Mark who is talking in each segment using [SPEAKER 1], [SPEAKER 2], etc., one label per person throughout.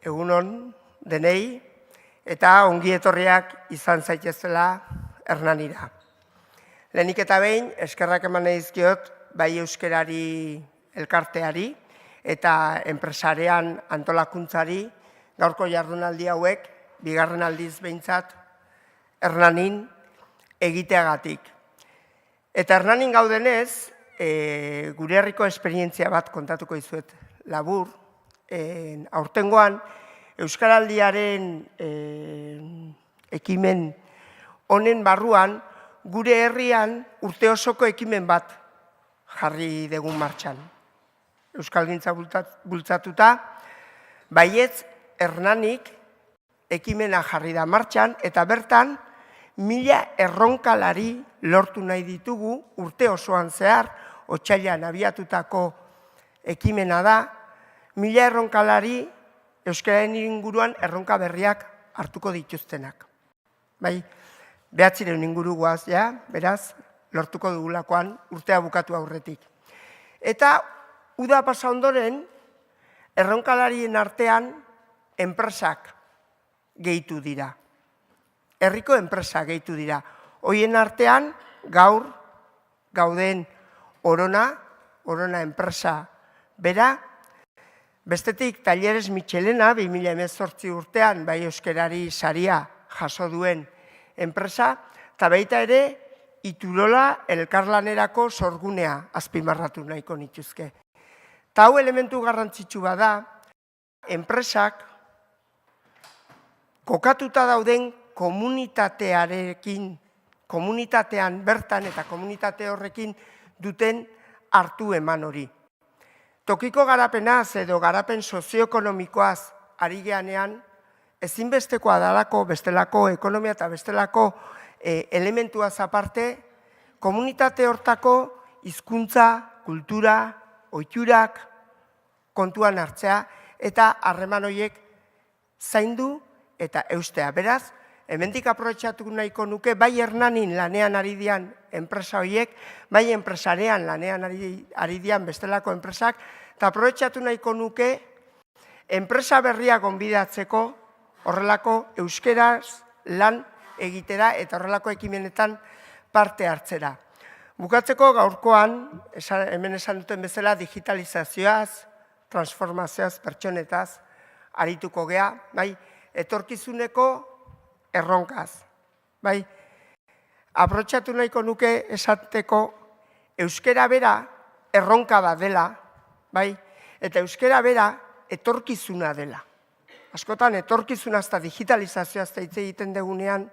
[SPEAKER 1] egunon denei eta ongi etorriak izan zaitezela Hernanira. Lehenik eta behin, eskerrak eman nahi dizkiot bai euskerari elkarteari eta enpresarean antolakuntzari gaurko jardunaldi hauek, bigarren aldiz behintzat, Hernanin egiteagatik. Eta Hernanin gaudenez, gure herriko esperientzia bat kontatuko dizuet labur. Aurtengoan, Euskaraldiaren ekimen honen barruan, gure herrian urte osoko ekimen bat jarri dugun martxan. Euskalgintza bultzatuta, baietz Hernanik ekimena jarri da martxan, eta bertan 1000 erronkalari lortu nahi ditugu urte osoan zehar, otsailean abiatutako ekimena da, 1000 erronkalari euskararen inguruan erronka berriak hartuko dituztenak. Bai, 900 inguru guaz, beraz, lortuko dugulakoan urtea bukatu aurretik. Eta uda pasa ondoren, erronkalarien artean enpresak gehitu dira. Herriko enpresa gehitu dira. Hoien artean, gaur gauden Orona enpresa bera, bestetik Talleres Michelena, 2018 urtean, bai euskerari saria jaso duen enpresa, eta baita ere, Iturola elkarlanerako sorgunea azpimarratu nahiko nituzke. Eta hau elementu garrantzitsu bada, enpresak kokatuta dauden komunitatean bertan eta komunitate horrekin duten hartu eman hori. Tokiko garapenaz edo garapen sozioekonomikoaz ari geanean, ezinbestekoa dalako bestelako ekonomia eta bestelako elementuaz aparte, komunitate hortako hizkuntza, kultura, ohiturak kontuan hartzea eta harreman horiek zaindu eta eustea. Beraz, hemendik aprobetxatu nahiko nuke, bai Hernanin lanean ari dian enpresa horiek, bai enpresarean lanean ari dian bestelako enpresak, eta aprobetxatu nahiko nuke enpresa berria gonbidatzeko horrelako euskeraz lan egitera eta horrelako ekimenetan parte hartzera. Bukatzeko gaurkoan, hemen esan duten bezala, digitalizazioaz, transformazioaz, pertsonetaz, arituko gea, bai, etorkizuneko erronkaz. Bai, aprobetxatu nahiko nuke esateko euskera bera erronka bat dela, bai, eta euskera bera etorkizuna dela. Askotan etorkizuna eta digitalizazioaz hitz egiten degunean,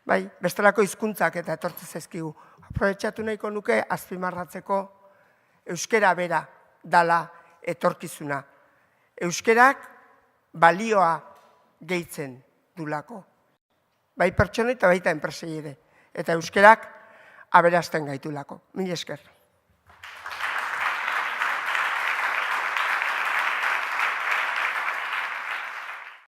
[SPEAKER 1] bai, bestelako hizkuntzak eta etortzen zaizkigu. Aprobetxatu nahiko nuke azpimarratzeko euskera bera dela etorkizuna. Euskerak balioa gehitzen dulako. Bai pertsona eta baita enpresei ere. Eta euskerak aberasten gaitulako. Mila esker.